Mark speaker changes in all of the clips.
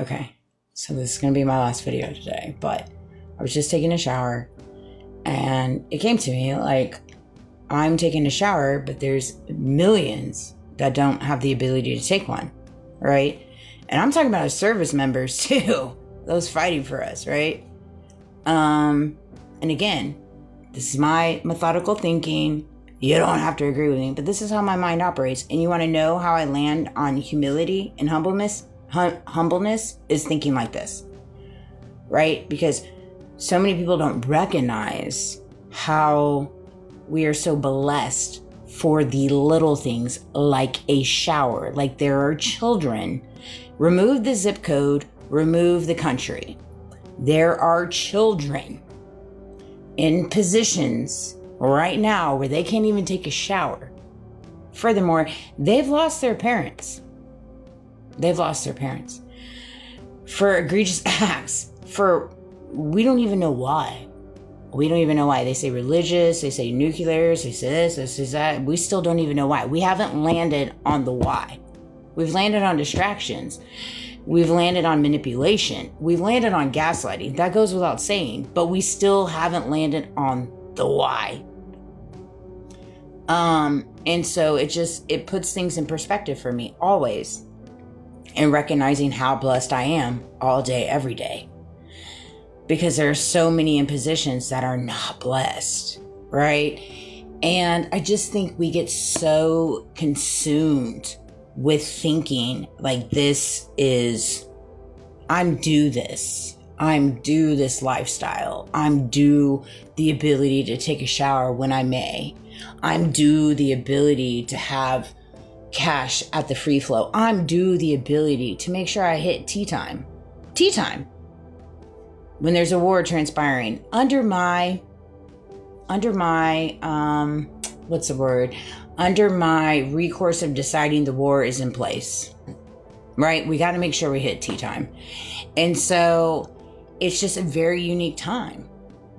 Speaker 1: Okay, so this is going to be my last video today, but I was just taking a shower and it came to me like, I'm taking a shower, but there's millions that don't have the ability to take one, right? And I'm talking about our service members too, those fighting for us, right? And again, this is my methodical thinking. You don't have to agree with me, but this is how my mind operates. And you want to know how I land on humility and humbleness? Humbleness is thinking like this, right? Because so many people don't recognize how we are so blessed for the little things like a shower. Like there are children. Remove the zip code, remove the country. There are children in positions right now where they can't even take a shower. Furthermore, they've lost their parents. They've lost their parents for egregious acts, we don't even know why. We don't even know why. They say religious, they say nuclears, they say this, they say that. We still don't even know why. We haven't landed on the why. We've landed on distractions. We've landed on manipulation. We've landed on gaslighting. That goes without saying, but we still haven't landed on the why. And so it puts things in perspective for me always, and recognizing how blessed I am all day, every day. Because there are so many in positions that are not blessed, right? And I just think we get so consumed with thinking like I'm due this lifestyle. I'm due the ability to take a shower when I may. I'm due the ability to have cash at the free flow. I'm due the ability to make sure I hit tea time. When there's a war transpiring under my under my recourse of deciding the war is in place, right? We got to make sure we hit tea time. And so it's just a very unique time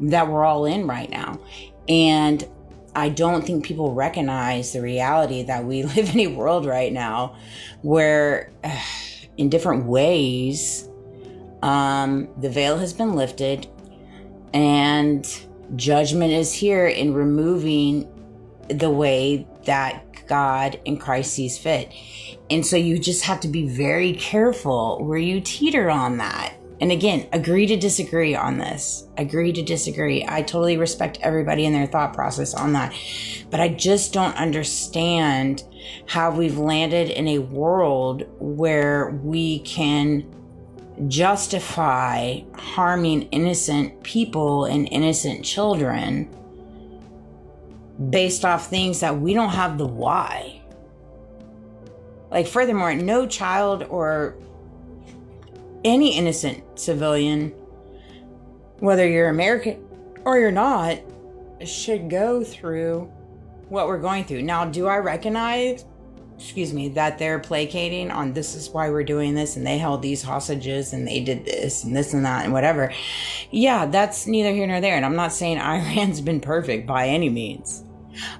Speaker 1: that we're all in right now. And I don't think people recognize the reality that we live in a world right now where in different ways, the veil has been lifted and judgment is here in removing the way that God and Christ sees fit. And so you just have to be very careful where you teeter on that. And again, agree to disagree on this. Agree to disagree. I totally respect everybody and their thought process on that. But I just don't understand how we've landed in a world where we can justify harming innocent people and innocent children based off things that we don't have the why. Like, furthermore, no child or any innocent civilian, whether you're American or you're not, should go through what we're going through. Now, do I recognize, that they're placating on this is why we're doing this, and they held these hostages, and they did this and that and whatever? Yeah, that's neither here nor there. And I'm not saying Iran's been perfect by any means,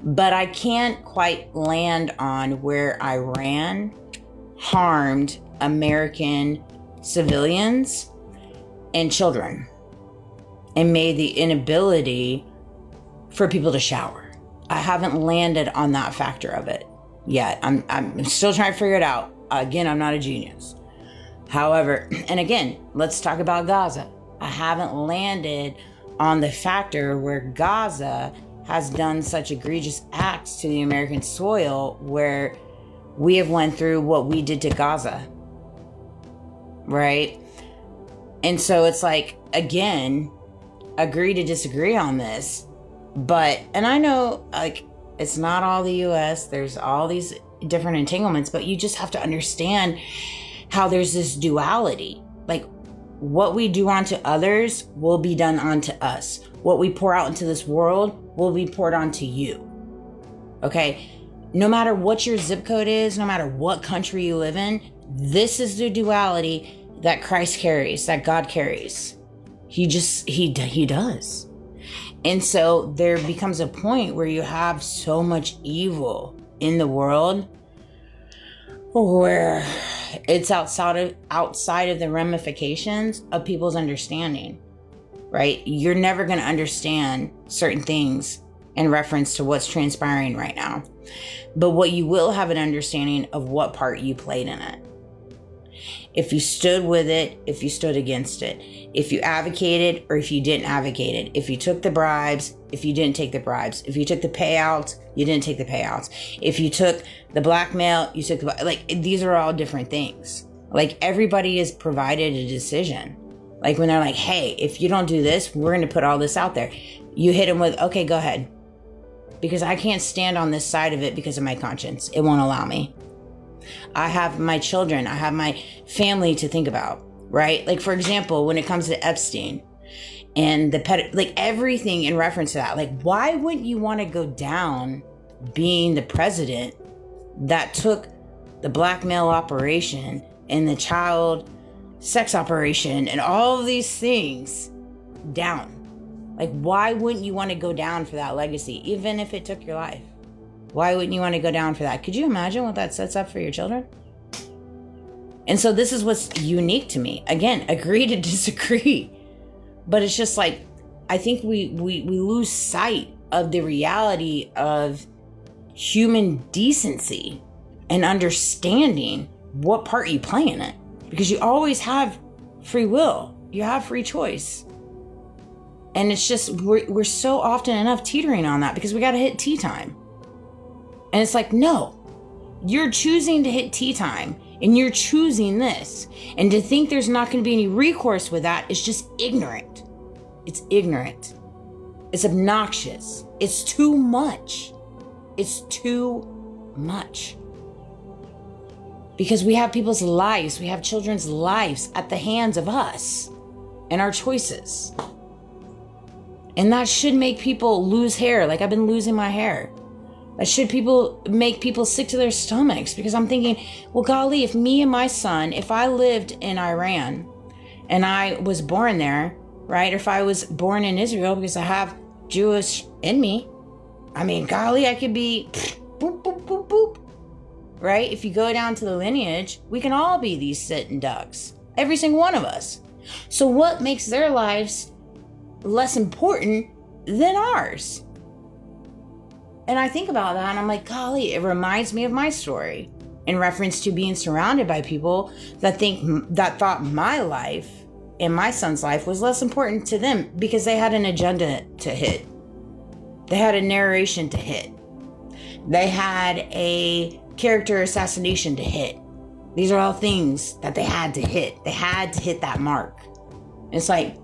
Speaker 1: but I can't quite land on where Iran harmed American civilians and children and made the inability for people to shower. I haven't landed on that factor of it yet. I'm still trying to figure it out. Again, I'm not a genius. However, and again, let's talk about Gaza. I haven't landed on the factor where Gaza has done such egregious acts to the American soil where we have went through what we did to Gaza. Right? And so it's like, again, agree to disagree on this. But, and I know, like, it's not all the US, there's all these different entanglements, but you just have to understand how there's this duality. Like, what we do unto others will be done unto us. What we pour out into this world will be poured onto you. Okay? No matter what your zip code is, no matter what country you live in, this is the duality that Christ carries, that God carries. He does. And so there becomes a point where you have so much evil in the world where it's outside of the ramifications of people's understanding, right? You're never going to understand certain things in reference to what's transpiring right now. But what you will have an understanding of what part you played in it. If you stood with it, if you stood against it, if you advocated or if you didn't advocate it, if you took the bribes, if you didn't take the bribes, if you took the payouts, you didn't take the payouts. If you took the blackmail, you took these are all different things. Like, everybody is provided a decision. Like, when they're like, hey, if you don't do this, we're going to put all this out there. You hit them with, okay, go ahead. Because I can't stand on this side of it because of my conscience. It won't allow me. I have my children, I have my family to think about, right? Like, for example, when it comes to Epstein and everything in reference to that, like, why wouldn't you want to go down being the president that took the blackmail operation and the child sex operation and all of these things down? Like, why wouldn't you want to go down for that legacy, even if it took your life? Why wouldn't you want to go down for that? Could you imagine what that sets up for your children? And so this is what's unique to me. Again, agree to disagree. But it's just like, I think we lose sight of the reality of human decency and understanding what part you play in it. Because you always have free will. You have free choice. And it's just, we're so often enough teetering on that because we got to hit tea time. And it's like, no, you're choosing to hit tea time and you're choosing this. And to think there's not going to be any recourse with that is just ignorant. It's ignorant. It's obnoxious. It's too much. It's too much. Because we have people's lives, we have children's lives at the hands of us and our choices. And that should make people lose hair. Like, I've been losing my hair. That should make people sick to their stomachs, because I'm thinking, well, golly, if me and my son, if I lived in Iran and I was born there, right? Or if I was born in Israel because I have Jewish in me, I mean, golly, I could be boop, boop, boop, boop, right? If you go down to the lineage, we can all be these sitting ducks, every single one of us. So what makes their lives less important than ours? And I think about that and I'm like, golly, it reminds me of my story in reference to being surrounded by people that thought my life and my son's life was less important to them because they had an agenda to hit. They had a narration to hit. They had a character assassination to hit. These are all things that they had to hit. They had to hit that mark. It's like,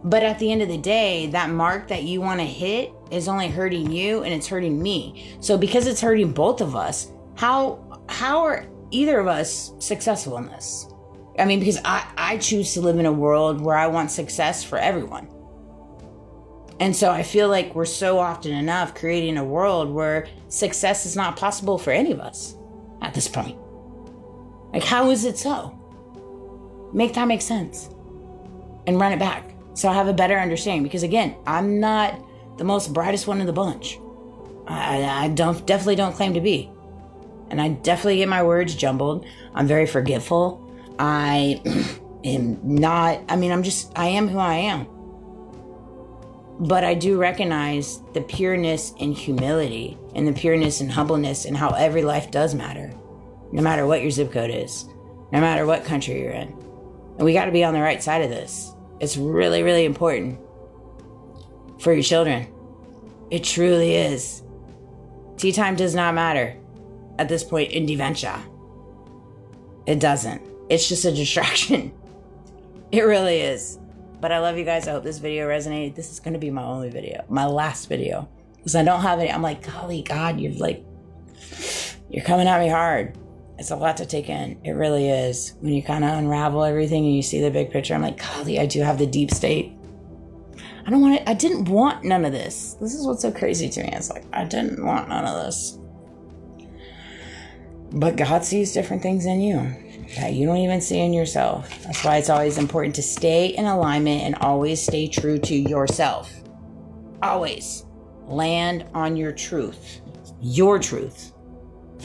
Speaker 1: but at the end of the day, that mark that you want to hit is only hurting you and it's hurting me. So because it's hurting both of us, how are either of us successful in this? I mean, because I choose to live in a world where I want success for everyone. And so I feel like we're so often enough creating a world where success is not possible for any of us at this point. Like, how is it so? Make that make sense and run it back. So I have a better understanding, because again, I'm not the most brightest one in the bunch. I definitely don't claim to be. And I definitely get my words jumbled. I'm very forgetful. I am not, I am who I am. But I do recognize the pureness and humility and the pureness and humbleness and how every life does matter. No matter what your zip code is, no matter what country you're in. And we got to be on the right side of this. It's really, really important for your children. It truly is. Tea time does not matter at this point in dementia. It doesn't. It's just a distraction. It really is. But I love you guys. I hope this video resonated. This is going to be my only video, my last video, because I don't have any. I'm like, golly, God, you're coming at me hard. It's a lot to take in. It really is. When you kind of unravel everything and you see the big picture, I'm like, golly, I do have the deep state. I didn't want none of this. This is what's so crazy to me. It's like, I didn't want none of this. But God sees different things in you that you don't even see in yourself. That's why it's always important to stay in alignment and always stay true to yourself. Always land on your truth. Your truth.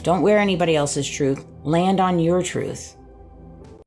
Speaker 1: Don't wear anybody else's truth. Land on your truth.